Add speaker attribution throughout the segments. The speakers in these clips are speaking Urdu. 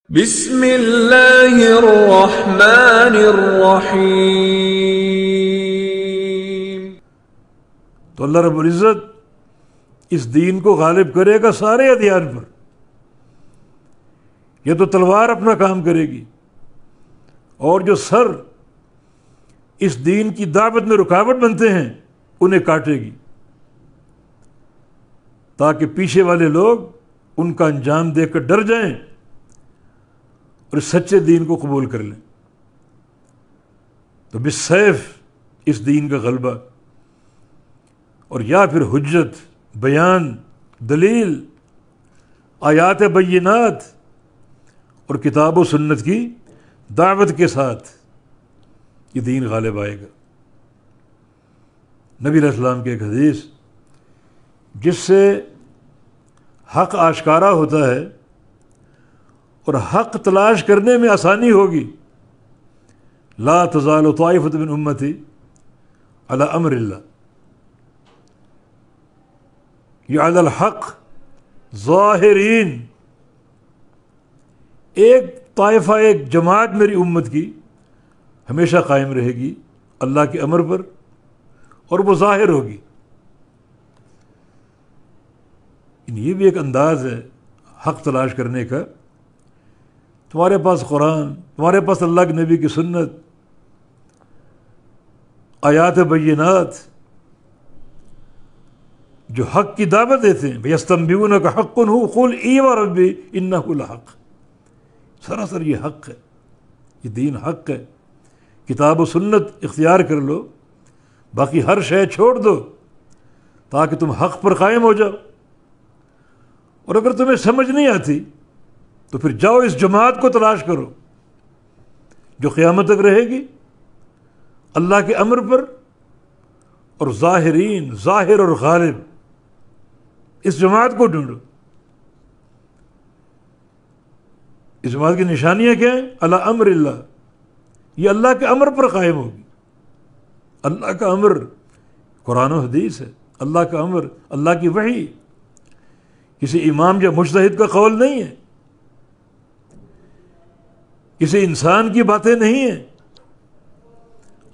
Speaker 1: بسم اللہ الرحمن الرحیم۔
Speaker 2: تو اللہ رب العزت اس دین کو غالب کرے گا سارے ادیان پر۔ یہ تو تلوار اپنا کام کرے گی، اور جو سر اس دین کی دعوت میں رکاوٹ بنتے ہیں انہیں کاٹے گی، تاکہ پیچھے والے لوگ ان کا انجام دیکھ کر ڈر جائیں اور اس سچے دین کو قبول کر لیں۔ تو بالسیف اس دین کا غلبہ، اور یا پھر حجت، بیان، دلیل، آیات بینات اور کتاب و سنت کی دعوت کے ساتھ یہ دین غالب آئے گا۔ نبی علیہ السلام کی ایک حدیث جس سے حق آشکارا ہوتا ہے اور حق تلاش کرنے میں آسانی ہوگی، لا تزال طائفۃ من امتی علی امر اللہ یعلی الحق ظاہرین۔ ایک طائفہ، ایک جماعت میری امت کی ہمیشہ قائم رہے گی اللہ کے امر پر، اور وہ ظاہر ہوگی۔ یہ بھی ایک انداز ہے حق تلاش کرنے کا۔ تمہارے پاس قرآن، تمہارے پاس اللہ کے نبی کی سنت، آیات بینات جو حق کی دعوت دیتے ہیں، وَيَسْتَنبِئُونَكَ حَقٌّ هُوَ قُلْ اِی وَرَبِّی إِنَّهُ لَحَقٌّ۔ سراسر یہ حق ہے، یہ دین حق ہے۔ کتاب و سنت اختیار کر لو، باقی ہر شے چھوڑ دو تاکہ تم حق پر قائم ہو جاؤ۔ اور اگر تمہیں سمجھ نہیں آتی تو پھر جاؤ اس جماعت کو تلاش کرو جو قیامت تک رہے گی اللہ کے امر پر، اور ظاہرین، ظاہر اور غالب، اس جماعت کو ڈھونڈو۔ اس جماعت کی نشانیاں کیا ہیں؟ علی امر اللہ، یہ اللہ کے امر پر قائم ہوگی۔ اللہ کا امر قرآن و حدیث ہے، اللہ کا امر اللہ کی وحی، کسی امام یا مجتہد کا قول نہیں ہے، کسی انسان کی باتیں نہیں ہیں،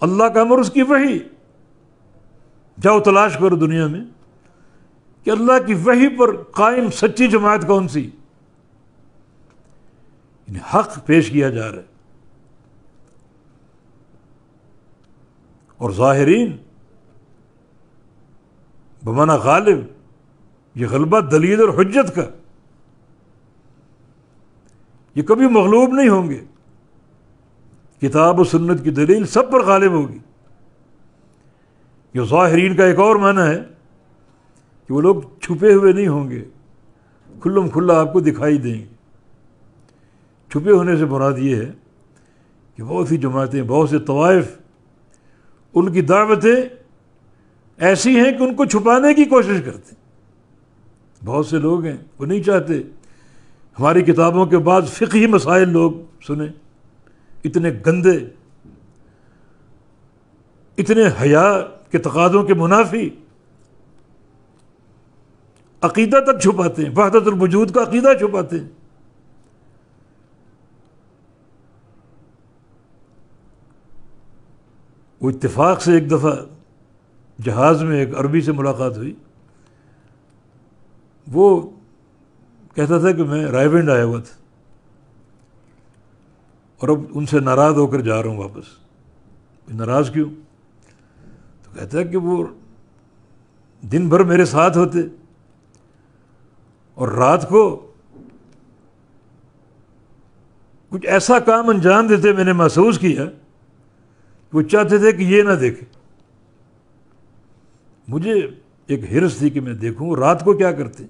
Speaker 2: اللہ کا امر، اس کی وحی۔ جاؤ تلاش کرو دنیا میں کہ اللہ کی وحی پر قائم سچی جماعت کون سی، یعنی حق پیش کیا جا رہا ہے۔ اور ظاہرین بمعنی غالب، یہ غلبہ دلیل اور حجت کا، یہ کبھی مغلوب نہیں ہوں گے۔ کتاب و سنت کی دلیل سب پر غالب ہوگی۔ یہ ظاہرین کا ایک اور معنی ہے کہ وہ لوگ چھپے ہوئے نہیں ہوں گے، کھلم کھلا آپ کو دکھائی دیں گے۔ چھپے ہونے سے مراد یہ ہے کہ بہت سی جماعتیں، بہت سے طوائف، ان کی دعوتیں ایسی ہیں کہ ان کو چھپانے کی کوشش کرتے ہیں۔ بہت سے لوگ ہیں وہ نہیں چاہتے ہماری کتابوں کے بعد فقہی مسائل لوگ سنیں، اتنے گندے، اتنے حیا کے تقاضوں کے منافی، عقیدہ تک چھپاتے ہیں، وحدت الوجود کا عقیدہ چھپاتے ہیں۔ وہ اتفاق سے ایک دفعہ جہاز میں ایک عربی سے ملاقات ہوئی، وہ کہتا تھا کہ میں رائے گنج آیا ہوا تھا اور اب ان سے ناراض ہو کر جا رہا ہوں واپس۔ ناراض کیوں؟ تو کہتا ہے کہ وہ دن بھر میرے ساتھ ہوتے اور رات کو کچھ ایسا کام انجام دیتے، میں نے محسوس کیا کہ وہ چاہتے تھے کہ یہ نہ دیکھے۔ مجھے ایک حرص تھی کہ میں دیکھوں رات کو کیا کرتے۔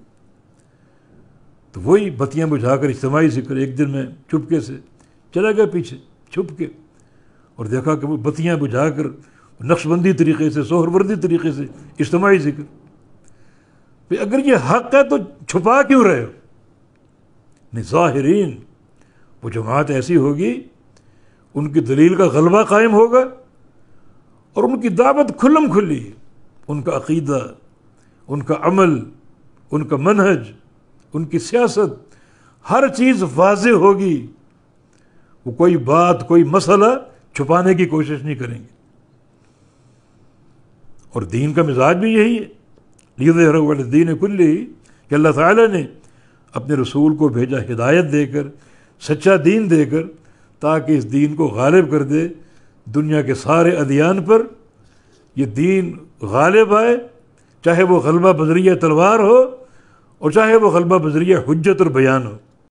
Speaker 2: تو وہی بتیاں بجھا کر اجتماعی ذکر، ایک دن میں چپکے سے چلا گیا پیچھے چھپ کے، اور دیکھا کہ وہ بتیاں بجھا کر نقش بندی طریقے سے، سہر وردی طریقے سے اجتماعی ذکر۔ پھر اگر یہ حق ہے تو چھپا کیوں رہے ہو؟ نہیں، ظاہرین، وہ جماعت ایسی ہوگی، ان کی دلیل کا غلبہ قائم ہوگا، اور ان کی دعوت کھلم کھلی، ان کا عقیدہ، ان کا عمل، ان کا منہج، ان کی سیاست ہر چیز واضح ہوگی، وہ کوئی بات کوئی مسئلہ چھپانے کی کوشش نہیں کریں گے۔ اور دین کا مزاج بھی یہی ہے، لیظہرہ علی الدین کلہ، کہ اللہ تعالیٰ نے اپنے رسول کو بھیجا ہدایت دے کر، سچا دین دے کر، تاکہ اس دین کو غالب کر دے دنیا کے سارے ادیان پر۔ یہ دین غالب آئے، چاہے وہ غلبہ بذریعہ تلوار ہو اور چاہے وہ غلبہ بذریعہ حجت اور بیان ہو۔